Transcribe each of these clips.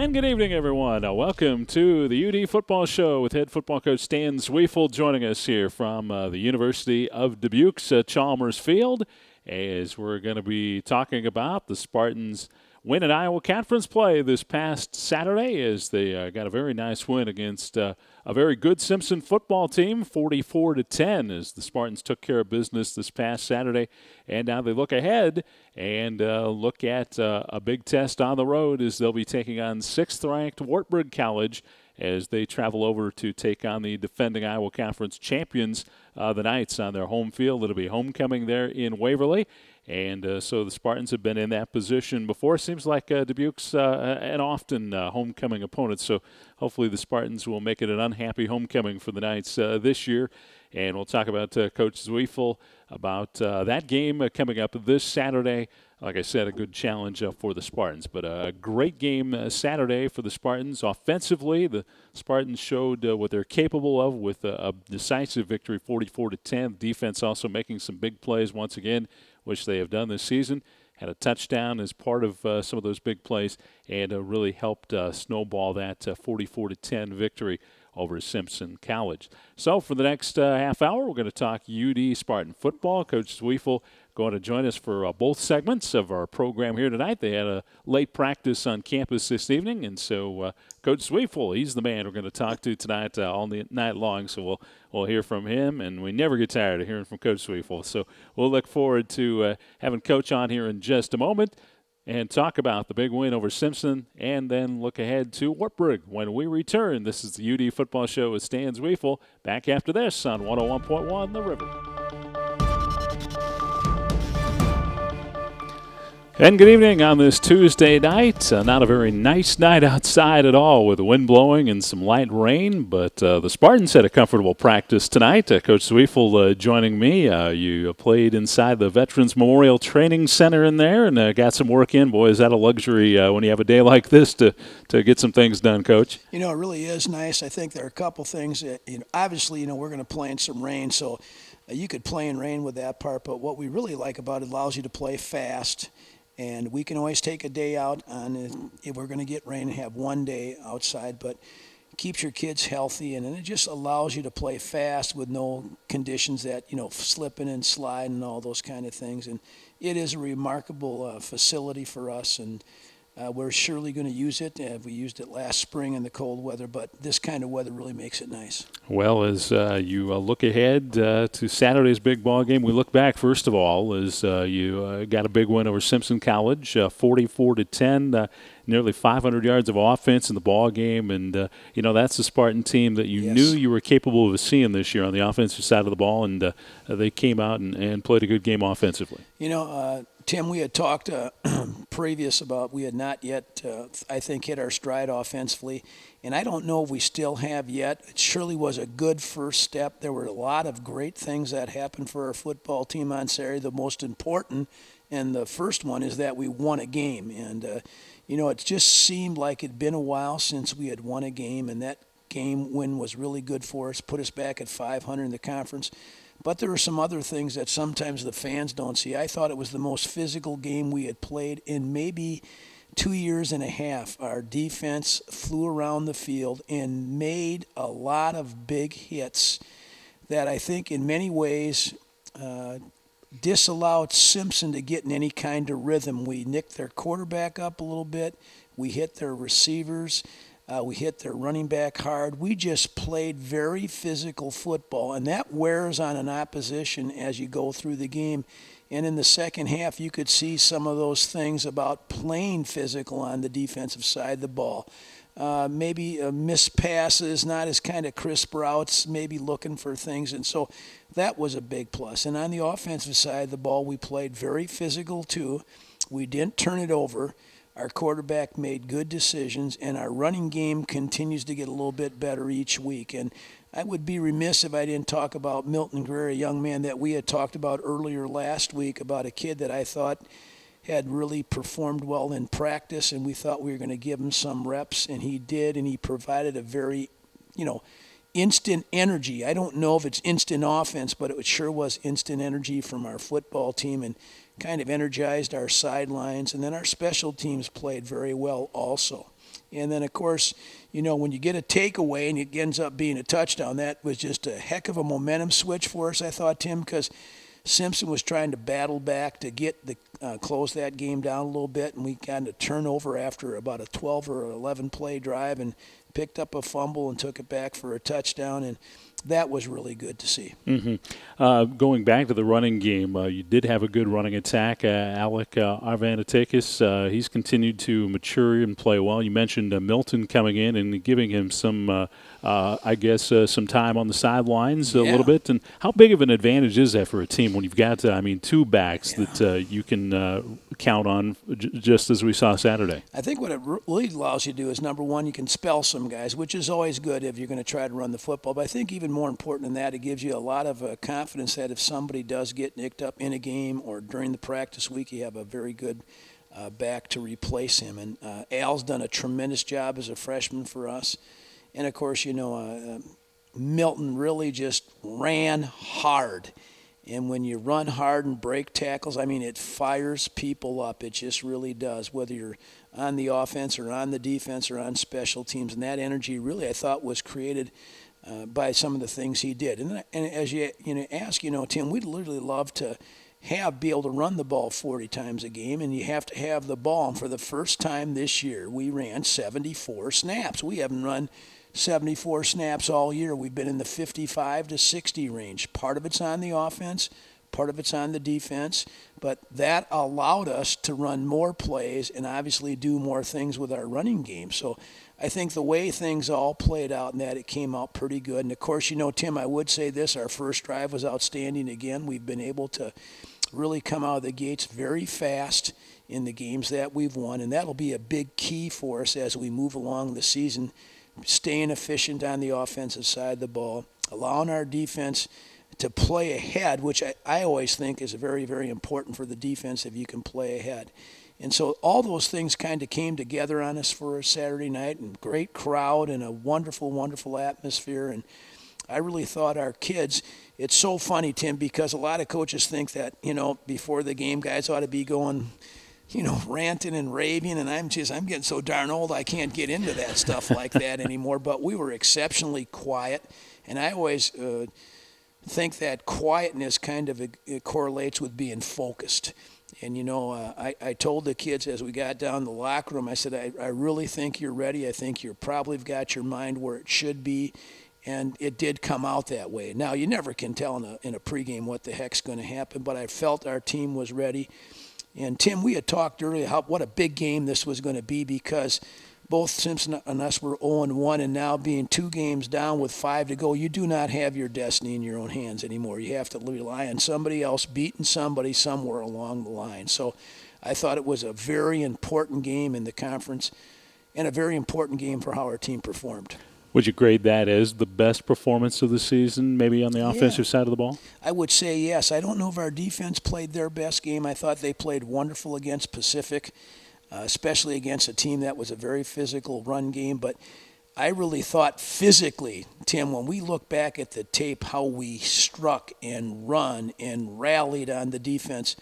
And good evening, everyone. Welcome to the UD Football Show with head football coach Stan Zwiefel joining us here from the University of Dubuque's Chalmers Field as we're going to be talking about the Spartans' win in Iowa Conference play this past Saturday as they got a very nice win against a very good Simpson football team, 44-10, as the Spartans took care of business this past Saturday. And now they look ahead and look at a big test on the road as they'll be taking on 6th-ranked Wartburg College as they travel over to take on the defending Iowa Conference champions, the Knights, on their home field. It'll be homecoming there in Waverly. And so the Spartans have been in that position before. Seems like Dubuque's an often homecoming opponent, so hopefully the Spartans will make it an unhappy homecoming for the Knights this year. And we'll talk about Coach Zwiefel about that game coming up this Saturday. Like I said, a good challenge for the Spartans. But a great game Saturday for the Spartans. Offensively, the Spartans showed what they're capable of with a decisive victory, 44-10. Defense also making some big plays once again, which they have done this season. Had a touchdown as part of some of those big plays and really helped snowball that 44-10 victory over Simpson College. So for the next half hour, we're going to talk UD Spartan football. Coach Zwiefel going to join us for both segments of our program here tonight. They had a late practice on campus this evening, and so Coach Zwiefel, he's the man we're going to talk to tonight all night long. So we'll hear from him, and we never get tired of hearing from Coach Zwiefel. So we'll look forward to having Coach on here in just a moment and talk about the big win over Simpson and then look ahead to Wartburg when we return. This is the UD Football Show with Stan Zwiefel. Back after this on 101.1 The River. And good evening on this Tuesday night. Not a very nice night outside at all with the wind blowing and some light rain, but the Spartans had a comfortable practice tonight. Coach Zwiefel joining me. You played inside the Veterans Memorial Training Center in there and got some work in. Boy, is that a luxury when you have a day like this to get some things done, Coach. You know, it really is nice. I think there are a couple things that, obviously, we're going to play in some rain, so you could play in rain with that part, but what we really like about it allows you to play fast. And we can always take a day out if we're going to get rain and have one day outside, but it keeps your kids healthy, and it just allows you to play fast with no conditions that, slipping and sliding and all those kind of things. And it is a remarkable facility for us, and we're surely going to use it. We used it last spring in the cold weather, but this kind of weather really makes it nice. Well, as you look ahead to Saturday's big ball game, we look back first of all as you got a big win over Simpson College, 44-10, nearly 500 yards of offense in the ball game, and that's the Spartan team that you knew you were capable of seeing this year on the offensive side of the ball, and they came out and played a good game offensively. Tim, we had talked previous about we had not yet, I think, hit our stride offensively, and I don't know if we still have yet. It surely was a good first step. There were a lot of great things that happened for our football team on Saturday. The most important, and the first one, is that we won a game. And, it just seemed like it'd been a while since we had won a game, and that game win was really good for us, put us back at 500 in the conference. But there are some other things that sometimes the fans don't see. I thought it was the most physical game we had played in maybe 2 years and a half. Our defense flew around the field and made a lot of big hits that I think in many ways disallowed Simpson to get in any kind of rhythm. We nicked their quarterback up a little bit. We hit their receivers. We hit their running back hard. We just played very physical football, and that wears on an opposition as you go through the game. And in the second half, you could see some of those things about playing physical on the defensive side of the ball. Maybe missed passes, not as kind of crisp routes, maybe looking for things. And so that was a big plus. And on the offensive side of the ball, we played very physical too. We didn't turn it over. Our quarterback made good decisions, and our running game continues to get a little bit better each week. And I would be remiss if I didn't talk about Milton Greer, a young man that we had talked about earlier last week, about a kid that I thought had really performed well in practice, and we thought we were going to give him some reps, and he did, and he provided a very, instant energy. I don't know if it's instant offense, but it sure was instant energy from our football team, and kind of energized our sidelines. And then our special teams played very well also. And then, of course, when you get a takeaway and it ends up being a touchdown, that was just a heck of a momentum switch for us, I thought, Tim, because Simpson was trying to battle back to get the close that game down a little bit, and we got a turnover after about a 12 or 11 play drive and picked up a fumble and took it back for a touchdown, and that was really good to see. Going back to the running game, you did have a good running attack. Alec Arvanitakis, he's continued to mature and play well. You mentioned Milton coming in and giving him some, some time on the sidelines a little bit. And how big of an advantage is that for a team when you've got, two backs that you can count on, just as we saw Saturday? I think what it really allows you to do is, number one, you can spell some guys, which is always good if you're going to try to run the football. But I think even more important than that, it gives you a lot of confidence that if somebody does get nicked up in a game or during the practice week, you have a very good back to replace him. And Al's done a tremendous job as a freshman for us. And, of course, Milton really just ran hard. And when you run hard and break tackles, it fires people up. It just really does, whether you're on the offense or on the defense or on special teams. And that energy really, I thought, was created by some of the things he did. And as you ask, Tim, we'd literally love to be able to run the ball 40 times a game, and you have to have the ball. And for the first time this year, we ran 74 snaps. We haven't run 74 snaps all year. We've been in the 55 to 60 range. Part of it's on the offense, part of it's on the defense, but that allowed us to run more plays and obviously do more things with our running game. So I think the way things all played out and that it came out pretty good. And, of course, Tim, I would say this, our first drive was outstanding again. We've been able to really come out of the gates very fast in the games that we've won, and that'll be a big key for us as we move along the season, staying efficient on the offensive side of the ball, allowing our defense to play ahead, which I always think is very, very important for the defense if you can play ahead. And so all those things kind of came together on us for a Saturday night, and great crowd and a wonderful, wonderful atmosphere. And I really thought our kids, it's so funny, Tim, because a lot of coaches think that, before the game, guys ought to be going, ranting and raving, and I'm getting so darn old I can't get into that stuff like that anymore. But we were exceptionally quiet, and I always think that quietness kind of it correlates with being focused. And, I told the kids as we got down the locker room, I said, I really think you're ready. I think you're probably got your mind where it should be. And it did come out that way. Now, you never can tell in a pregame what the heck's going to happen, but I felt our team was ready. And, Tim, we had talked earlier what a big game this was going to be, because both Simpson and us were 0-1, and now being 2 games down with 5 to go, you do not have your destiny in your own hands anymore. You have to rely on somebody else beating somebody somewhere along the line. So I thought it was a very important game in the conference and a very important game for how our team performed. Would you grade that as the best performance of the season, maybe on the offensive side of the ball? I would say yes. I don't know if our defense played their best game. I thought they played wonderful against Pacific, especially against a team that was a very physical run game. But I really thought physically, Tim, when we look back at the tape, how we struck and run and rallied on the defense,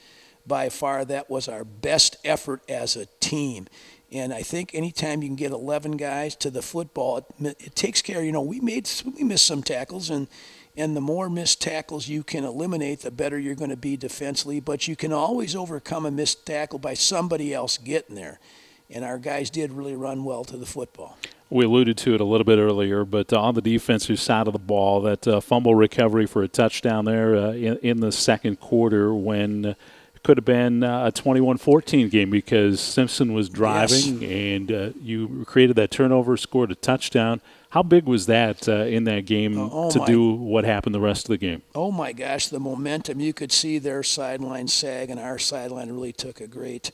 by far that was our best effort as a team. And I think anytime you can get 11 guys to the football, it takes care. We missed some tackles, and the more missed tackles you can eliminate, the better you're going to be defensively. But you can always overcome a missed tackle by somebody else getting there. And our guys did really run well to the football. We alluded to it a little bit earlier, but on the defensive side of the ball, that fumble recovery for a touchdown there in the second quarter when could have been a 21-14 game because Simpson was driving and you created that turnover, scored a touchdown. How big was that in that game to do what happened the rest of the game? Oh, my gosh, the momentum. You could see their sideline sag, and our sideline really took a great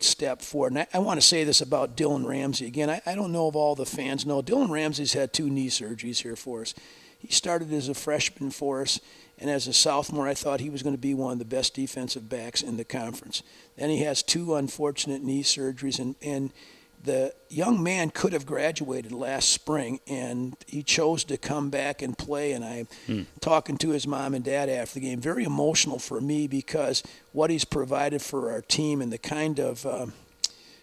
step forward. And I want to say this about Dylan Ramsey. Again, I don't know if all the fans know. Dylan Ramsey's had 2 knee surgeries here for us. He started as a freshman for us, and as a sophomore, I thought he was going to be one of the best defensive backs in the conference. Then he has 2 unfortunate knee surgeries, and the young man could have graduated last spring, and he chose to come back and play. And I'm talking to his mom and dad after the game. Very emotional for me because what he's provided for our team and the kind of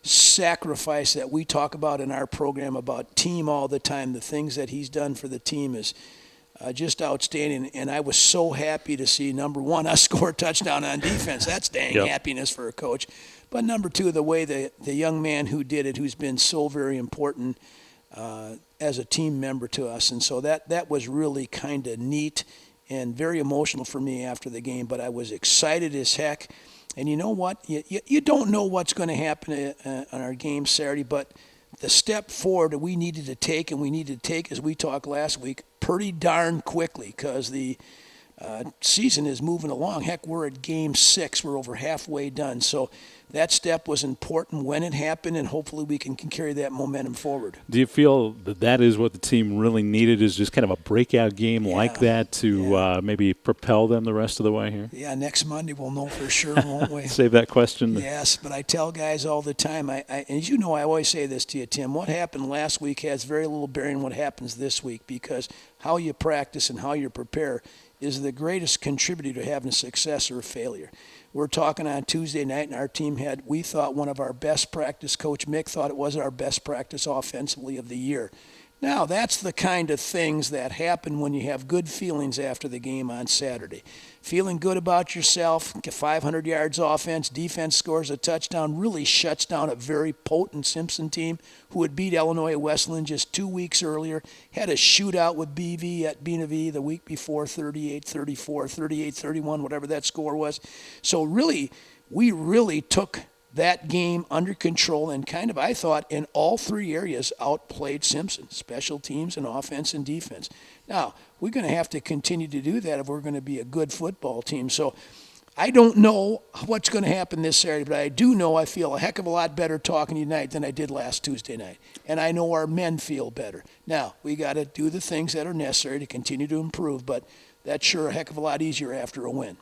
sacrifice that we talk about in our program about team all the time. The things that he's done for the team is just outstanding. And I was so happy to see, number one, us score a touchdown on defense. That's dang happiness for a coach. But number two, the way the young man who did it, who's been so very important as a team member to us. And so that was really kind of neat and very emotional for me after the game. But I was excited as heck. And you know what? You don't know what's going to happen on our game Saturday, but the step forward that we needed to take, and we needed to take, as we talked last week, pretty darn quickly, because the season is moving along. Heck, we're at game 6. We're over halfway done. So that step was important when it happened, and hopefully we can carry that momentum forward. Do you feel that is what the team really needed, is just kind of a breakout game like that to maybe propel them the rest of the way here? Yeah, next Monday we'll know for sure, won't we? Save that question. Yes, but I tell guys all the time, as you know, I always say this to you, Tim, what happened last week has very little bearing on what happens this week, because how you practice and how you prepare is the greatest contributor to having a success or a failure. We're talking on Tuesday night, and our team we thought one of our best practice, Coach Mick thought it was our best practice offensively of the year. Now, that's the kind of things that happen when you have good feelings after the game on Saturday. Feeling good about yourself, 500 yards offense, defense scores a touchdown, really shuts down a very potent Simpson team who had beat Illinois Wesleyan just 2 weeks earlier, had a shootout with BV at Benavides the week before, 38-34, 38-31, whatever that score was. So really, we really took that game under control and kind of, I thought, in all three areas outplayed Simpson, special teams and offense and defense. Now, we're going to have to continue to do that if we're going to be a good football team. So I don't know what's going to happen this Saturday, but I do know I feel a heck of a lot better talking to you tonight than I did last Tuesday night. And I know our men feel better. Now, we got to do the things that are necessary to continue to improve, but that's sure a heck of a lot easier after a win.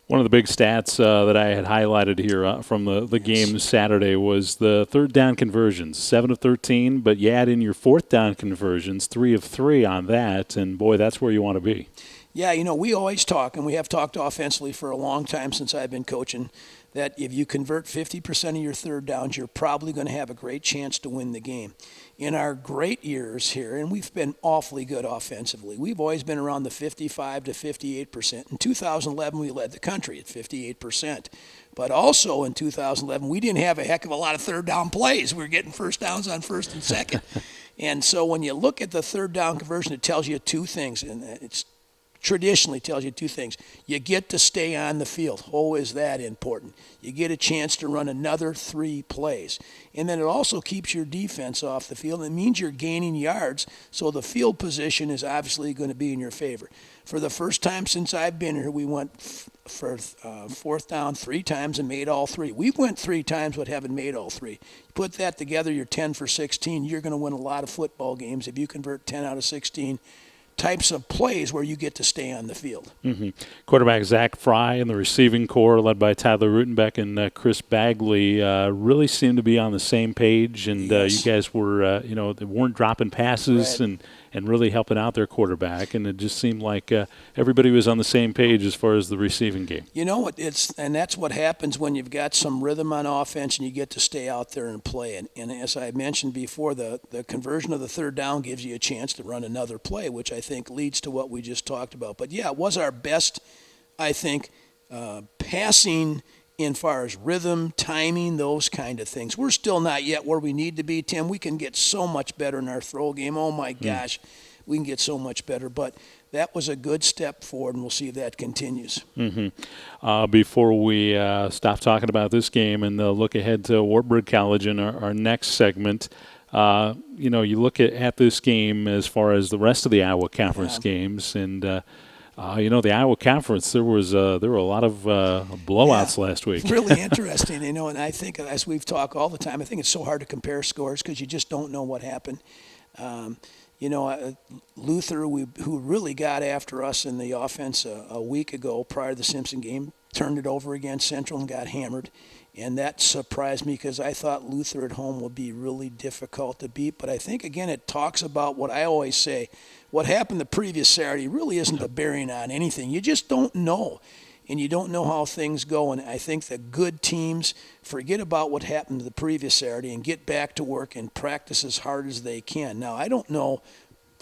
One of the big stats that I had highlighted here from the game Saturday was the third down conversions, 7 of 13, but you add in your fourth down conversions, 3 of 3 on that, and boy, that's where you want to be. Yeah, you know, we always talk, and we have talked offensively for a long time since I've been coaching, that if you convert 50% of your third downs, you're probably going to have a great chance to win the game. In our great years here, and we've been awfully good offensively, we've always been around the 55 to 58%. In 2011, we led the country at 58%. But also in 2011, we didn't have a heck of a lot of third down plays. We were getting first downs on first and second. And so when you look at the third down conversion, it tells you two things, and it's traditionally tells you two things. You get to stay on the field. Oh, is that important? You get a chance to run another 3 plays. And then it also keeps your defense off the field. It means you're gaining yards, so the field position is obviously going to be in your favor. For the first time since I've been here, we went for fourth down 3 times and made all 3. We went 3 times but haven't made all 3. Put that together, you're 10 for 16. You're going to win a lot of football games if you convert 10 out of 16 types of plays where you get to stay on the field. Mm-hmm. Quarterback Zach Fry and the receiving corps led by Tyler Rutenbeck and Chris Bagley really seemed to be on the same page, and you guys were, they weren't dropping passes and really helping out their quarterback, and it just seemed like everybody was on the same page as far as the receiving game. You know, and that's what happens when you've got some rhythm on offense and you get to stay out there and play. And as I mentioned before, the conversion of the third down gives you a chance to run another play, which I think leads to what we just talked about. But, yeah, it was our best, I think, passing in far as rhythm, timing, those kind of things. We're still not yet where we need to be, Tim. We can get so much better in our throw game. Oh, my gosh, we can get so much better. But that was a good step forward, and we'll see if that continues. Mm-hmm. Before we stop talking about this game and look ahead to Wartburg College in our next segment, you look at this game as far as the rest of the Iowa Conference games, and the Iowa Conference, there were a lot of blowouts last week. Really interesting, and I think, as we've talked all the time, I think it's so hard to compare scores because you just don't know what happened. Luther, who really got after us in the offense a week ago prior to the Simpson game, turned it over against Central and got hammered. And that surprised me because I thought Luther at home would be really difficult to beat. But I think, again, it talks about what I always say. What happened the previous Saturday really isn't a bearing on anything. You just don't know. and you don't know how things go. And I think the good teams forget about what happened the previous Saturday and get back to work and practice as hard as they can. Now, I don't know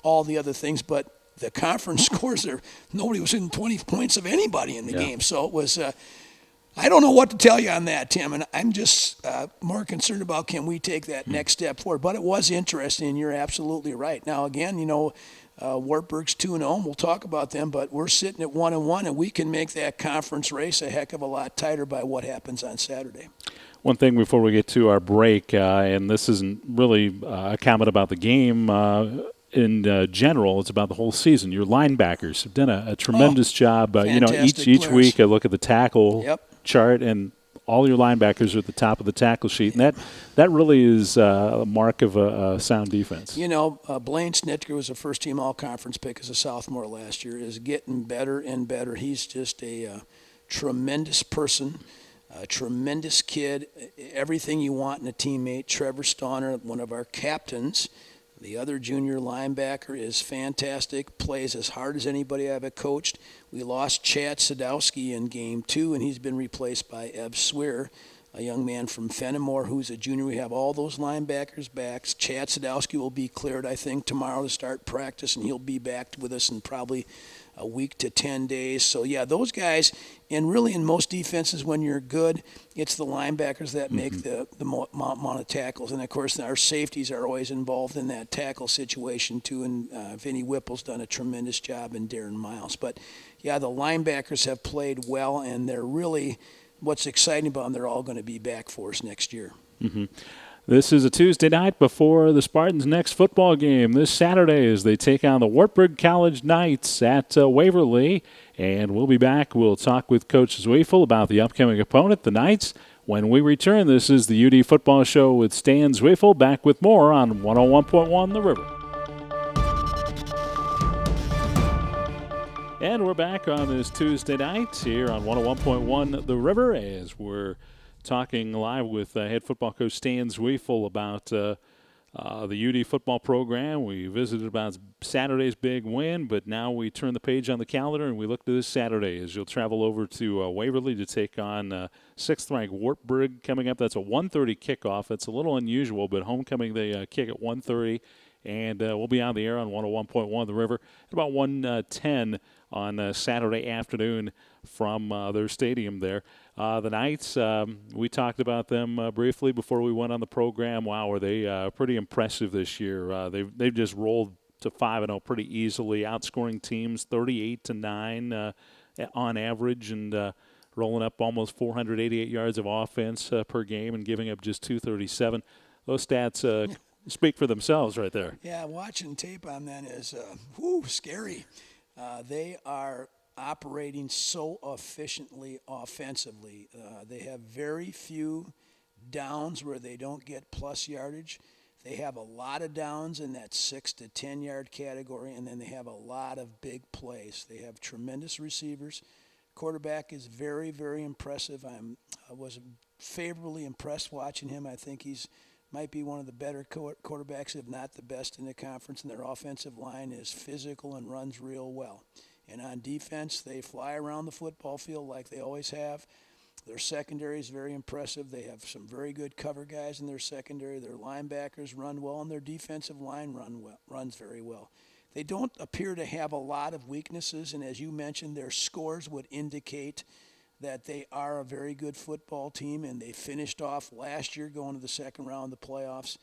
all the other things, but the conference scores there, nobody was in 20 points of anybody in the game. So it was, I don't know what to tell you on that, Tim, and I'm just more concerned about can we take that next step forward. But it was interesting, and you're absolutely right. Now, again, Wartburg's 2-0, and we'll talk about them, but we're sitting at 1-1, and we can make that conference race a heck of a lot tighter by what happens on Saturday. One thing before we get to our break, and this isn't really a comment about the game in general, it's about the whole season. Your linebackers have done a tremendous job. Each week I look at the tackle chart, and all your linebackers are at the top of the tackle sheet, and that really is a mark of a sound defense. Blaine Snitker was a first-team all-conference pick as a sophomore last year, is getting better and better. He's just a tremendous person, a tremendous kid, everything you want in a teammate. Trevor Stauner, one of our captains, the other junior linebacker, is fantastic, plays as hard as anybody I've ever coached. We lost Chad Sadowski in game 2, and he's been replaced by Ev Swear, a young man from Fenimore who's a junior. We have all those linebackers back. Chad Sadowski will be cleared, I think, tomorrow to start practice, and he'll be back with us in probably a week to 10 days. So, yeah, those guys, and really in most defenses when you're good, it's the linebackers that make the amount of tackles. And, of course, our safeties are always involved in that tackle situation, too, and Vinny Whipple's done a tremendous job, and Darren Miles. But, yeah, the linebackers have played well, and they're really what's exciting about them, they're all going to be back for us next year. This is a Tuesday night before the Spartans' next football game. This Saturday as they take on the Wartburg College Knights at Waverly. And we'll be back. We'll talk with Coach Zweifel about the upcoming opponent, the Knights. When we return, this is the UD Football Show with Stan Zweifel. Back with more on 101.1 The River. And we're back on this Tuesday night here on 101.1 The River as we're talking live with head football coach Stan Zweifel about the UD football program. We visited about Saturday's big win, but now we turn the page on the calendar and we look to this Saturday as you'll travel over to Waverly to take on 6th-ranked Wartburg coming up. That's a 1:30 kickoff. It's a little unusual, but homecoming they kick at 1:30, and we'll be on the air on 101.1 The River at about 1:10 on Saturday afternoon from their stadium there. The Knights, we talked about them briefly before we went on the program. Wow, are they pretty impressive this year. They've just rolled to 5-0 pretty easily, outscoring teams 38-9 on average, and rolling up almost 488 yards of offense per game and giving up just 237. Those stats speak for themselves right there. Yeah, watching tape on that is scary. They are operating so efficiently offensively. They have very few downs where they don't get plus yardage. They have a lot of downs in that 6 to 10 yard category, and then they have a lot of big plays. They have tremendous receivers. Quarterback is very, very impressive. I was favorably impressed watching him. I think he's might be one of the better quarterbacks, if not the best in the conference, and their offensive line is physical and runs real well. And on defense, they fly around the football field like they always have. Their secondary is very impressive. They have some very good cover guys in their secondary. Their linebackers run well, and their defensive line runs very well. They don't appear to have a lot of weaknesses, and as you mentioned, their scores would indicate that they are a very good football team, and they finished off last year going to the second round of the playoffs,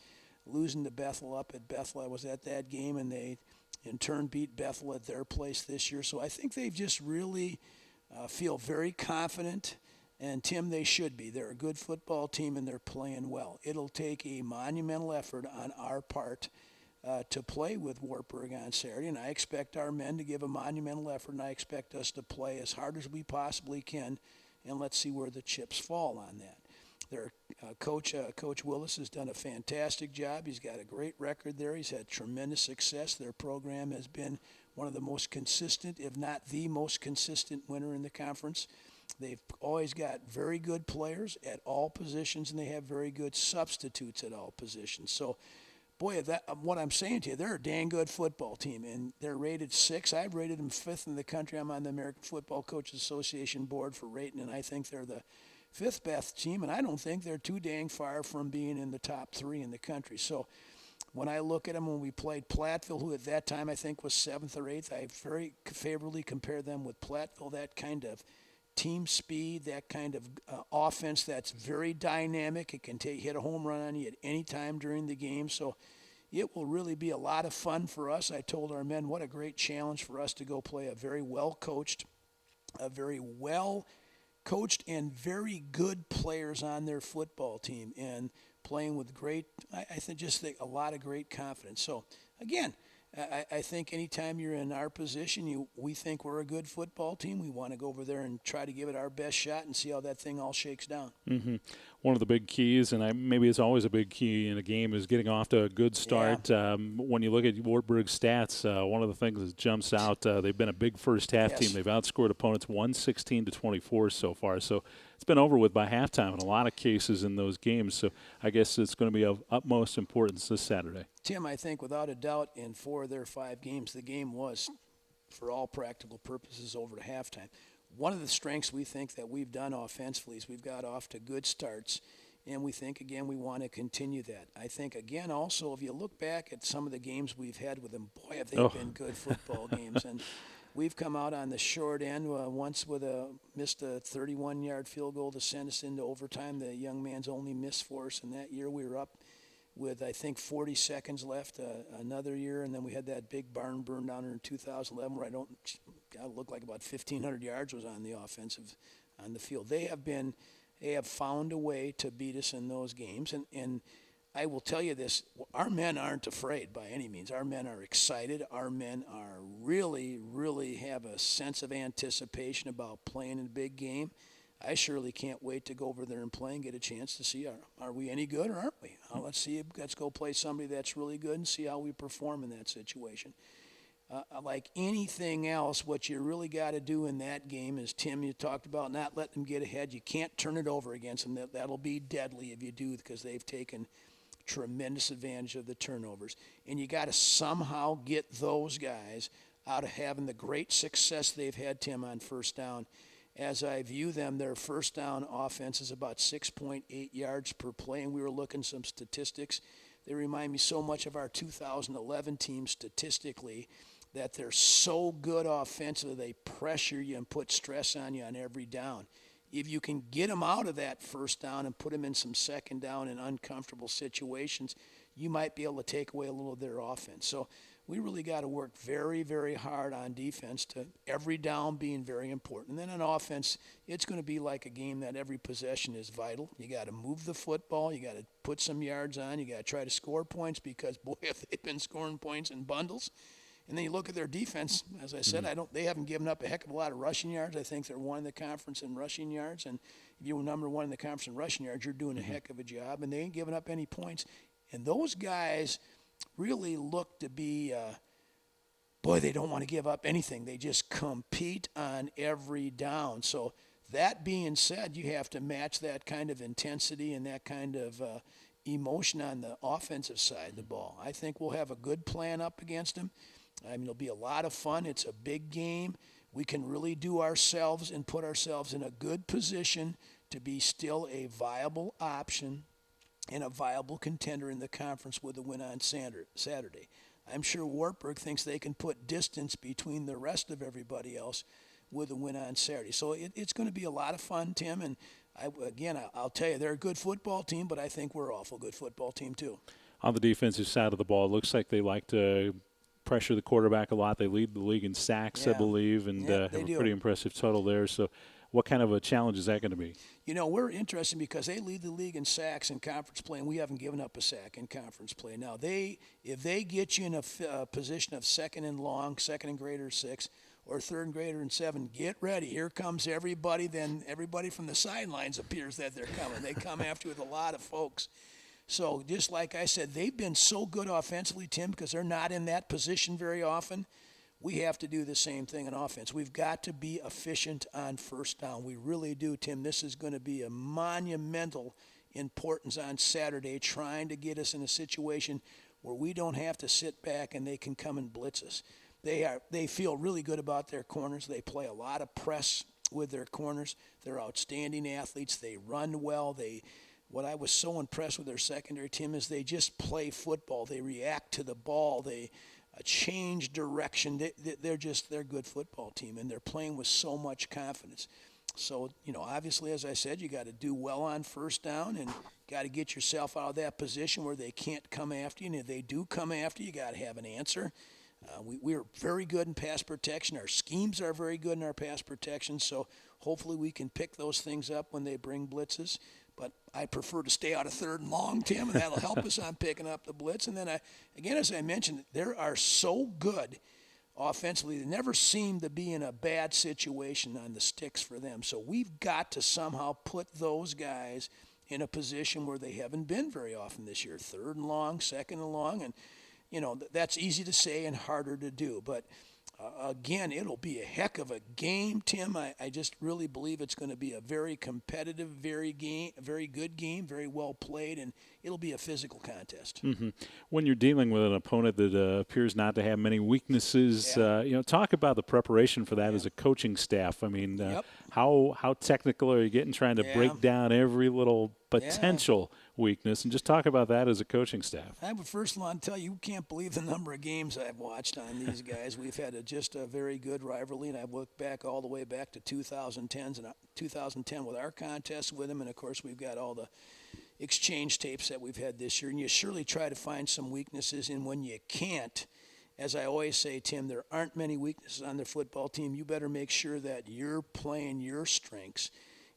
losing to Bethel up at Bethel. I was at that game, and they in turn beat Bethel at their place this year. So I think they've just really feel very confident, and Tim, they should be. They're a good football team, and they're playing well. It'll take a monumental effort on our part to play with Wartburg on Saturday, and I expect our men to give a monumental effort, and I expect us to play as hard as we possibly can, and let's see where the chips fall on that. Their Coach Willis has done a fantastic job. He's got a great record there. He's had tremendous success. Their program has been one of the most consistent, if not the most consistent winner in the conference. They've always got very good players at all positions, and they have very good substitutes at all positions. So boy, what I'm saying to you, they're a dang good football team, and they're rated 6. I've rated them 5th in the country. I'm on the American Football Coaches Association board for rating, and I think they're the 5th best team, and I don't think they're too dang far from being in the top 3 in the country. So when I look at them, when we played Platteville, who at that time I think was 7th or 8th, I very favorably compare them with Platteville, that kind of team speed, that kind of offense that's very dynamic. It can hit a home run on you at any time during the game. So it will really be a lot of fun for us. I told our men what a great challenge for us to go play a very well-coached and very good players on their football team and playing with great, I think a lot of great confidence. So, again, I think anytime you're in our position, we think we're a good football team. We want to go over there and try to give it our best shot and see how that thing all shakes down. Mm-hmm. One of the big keys, and maybe it's always a big key in a game, is getting off to a good start. Yeah. When you look at Wartburg's stats, one of the things that jumps out, they've been a big first half team. They've outscored opponents 116-24 so far. So it's been over with by halftime in a lot of cases in those games. So I guess it's going to be of utmost importance this Saturday. Tim, I think without a doubt, in 4 of their 5 games, the game was, for all practical purposes, over to halftime. One of the strengths we think that we've done offensively is we've got off to good starts, and we think, again, we want to continue that. I think, again, also, if you look back at some of the games we've had with them, boy, have they been good football games. And we've come out on the short end once with missed a 31-yard field goal to send us into overtime. The young man's only missed for us, and that year we were up with, I think, 40 seconds left another year, and then we had that big barn burn down in 2011 where it looked like about 1,500 yards was on the field. They have found a way to beat us in those games, and I will tell you this, our men aren't afraid by any means. Our men are excited. Our men are really, really have a sense of anticipation about playing in a big game. I surely can't wait to go over there and play and get a chance to see are we any good or aren't we? Let's go play somebody that's really good and see how we perform in that situation. Like anything else, what you really got to do in that game is, Tim, you talked about not letting them get ahead. You can't turn it over against them. That'll be deadly if you do, because they've taken tremendous advantage of the turnovers. And you got to somehow get those guys out of having the great success they've had, Tim, on first down. As I view them, their first down offense is about 6.8 yards per play, and we were looking some statistics. They remind me so much of our 2011 team statistically, that they're so good offensively, they pressure you and put stress on you on every down. If you can get them out of that first down and put them in some second down in uncomfortable situations, you might be able to take away a little of their offense. So we really got to work very, very hard on defense, to every down being very important. And then on offense, it's going to be like a game that every possession is vital. You got to move the football. You got to put some yards on. You got to try to score points, because, boy, if they've been scoring points in bundles. And then you look at their defense, as I said, they haven't given up a heck of a lot of rushing yards. I think they're one in the conference in rushing yards. And if you're number 1 in the conference in rushing yards, you're doing a heck of a job. And they ain't giving up any points. And those guys really look to be, they don't want to give up anything. They just compete on every down. So that being said, you have to match that kind of intensity and that kind of emotion on the offensive side of the ball. I think we'll have a good plan up against them. I mean, it'll be a lot of fun. It's a big game. We can really do ourselves and put ourselves in a good position to be still a viable option and a viable contender in the conference with a win on Saturday. I'm sure Wartburg thinks they can put distance between the rest of everybody else with a win on Saturday. So it's going to be a lot of fun, Tim. And I'll tell you, they're a good football team, but I think we're an awful good football team too. On the defensive side of the ball, it looks like they like to pressure the quarterback a lot. They lead the league in sacks, I believe, and have a pretty impressive total there. So what kind of a challenge is that going to be? You know, we're interested because they lead the league in sacks in conference play, and we haven't given up a sack in conference play. Now, if they get you in a position of second and long, second and greater 6, or third and greater and 7, get ready. Here comes everybody. Then everybody from the sidelines appears that they're coming. They come after you with a lot of folks. So just like I said, they've been so good offensively, Tim, because they're not in that position very often. We have to do the same thing in offense. We've got to be efficient on first down. We really do, Tim. This is going to be a monumental importance on Saturday, trying to get us in a situation where we don't have to sit back and they can come and blitz us. They feel really good about their corners. They play a lot of press with their corners. They're outstanding athletes. They run well. What I was so impressed with their secondary team is they just play football. They react to the ball. They change direction. They're a good football team, and they're playing with so much confidence. So, obviously, as I said, you got to do well on first down and got to get yourself out of that position where they can't come after you. And if they do come after you, you got to have an answer. We're very good in pass protection. Our schemes are very good in our pass protection, so hopefully we can pick those things up when they bring blitzes. But I prefer to stay out of third and long, Tim, and that'll help us on picking up the blitz. And then, again, as I mentioned, they are so good offensively. They never seem to be in a bad situation on the sticks for them. So we've got to somehow put those guys in a position where they haven't been very often this year. Third and long, second and long, and that's easy to say and harder to do. But, again, it'll be a heck of a game, Tim. I just really believe it's going to be a very competitive, very good game, very well played, and it'll be a physical contest. Mm-hmm. When you're dealing with an opponent that appears not to have many weaknesses, talk about the preparation for that as a coaching staff. I mean, how technical are you getting trying to break down every little potential weakness, and just talk about that as a coaching staff. I would first want to tell you can't believe the number of games I've watched on these guys. We've had just a very good rivalry, and I've looked back all the way back to 2010 with our contest with them, and of course we've got all the exchange tapes that we've had this year, and you surely try to find some weaknesses, and when you can't, as I always say, Tim, there aren't many weaknesses on their football team. You better make sure that you're playing your strengths.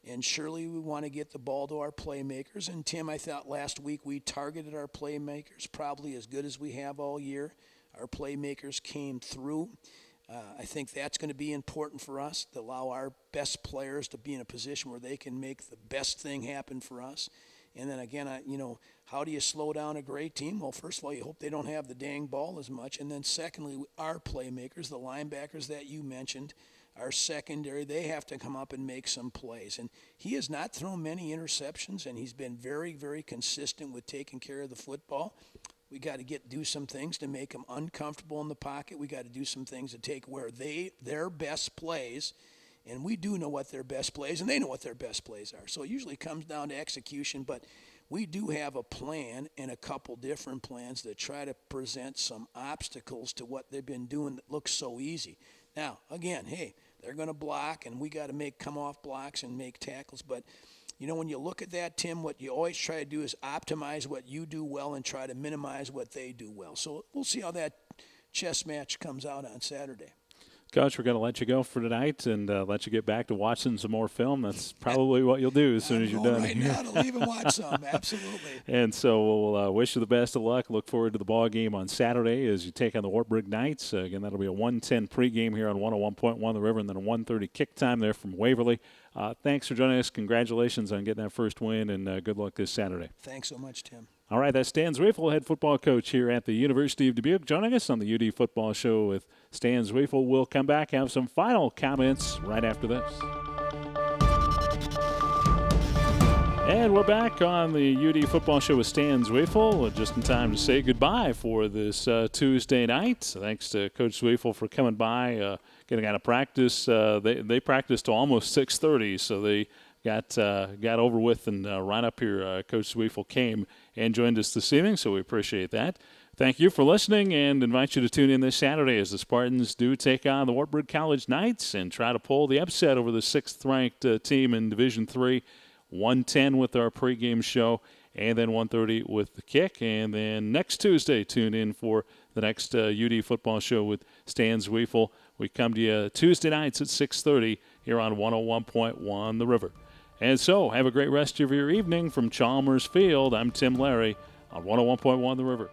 And surely we want to get the ball to our playmakers. And, Tim, I thought last week we targeted our playmakers probably as good as we have all year. Our playmakers came through. I think that's going to be important for us, to allow our best players to be in a position where they can make the best thing happen for us. And then, again, how do you slow down a great team? Well, first of all, you hope they don't have the dang ball as much. And then, secondly, our playmakers, the linebackers that you mentioned, our secondary, they have to come up and make some plays. And he has not thrown many interceptions, and he's been very, very consistent with taking care of the football. We got to do some things to make him uncomfortable in the pocket. We got to do some things to take where their best plays, and we do know what their best plays, and they know what their best plays are. So it usually comes down to execution, but we do have a plan and a couple different plans that try to present some obstacles to what they've been doing that looks so easy. Now, again, hey, they're going to block, and we got to come off blocks and make tackles. But, when you look at that, Tim, what you always try to do is optimize what you do well and try to minimize what they do well. So we'll see how that chess match comes out on Saturday. Coach, we're going to let you go for tonight and let you get back to watching some more film. That's probably what you'll do as soon as you're done. Right now to leave and watch some, absolutely. And so we'll wish you the best of luck. Look forward to the ball game on Saturday as you take on the Wartburg Knights. Again, that'll be a 1:10 pregame here on 101.1 The River, and then a 1:30 kick time there from Waverly. Thanks for joining us. Congratulations on getting that first win, and good luck this Saturday. Thanks so much, Tim. All right, that's Stan Zweifel, head football coach here at the University of Dubuque, joining us on the UD Football Show with Stan Zweifel. We'll come back, have some final comments right after this. And we're back on the UD Football Show with Stan Zweifel, just in time to say goodbye for this Tuesday night. Thanks to Coach Zweifel for coming by, getting out of practice. They practiced till almost 6:30, so they got over with and right up here. Coach Zweifel came and joined us this evening, so we appreciate that. Thank you for listening, and invite you to tune in this Saturday as the Spartans do take on the Wartburg College Knights and try to pull the upset over the 6th-ranked team in Division III. 1:10 with our pregame show, and then 1:30 with the kick. And then next Tuesday, tune in for the next UD Football Show with Stan Zweifel. We come to you Tuesday nights at 6:30 here on 101.1 The River. And so, have a great rest of your evening from Chalmers Field. I'm Tim Larry on 101.1 The River.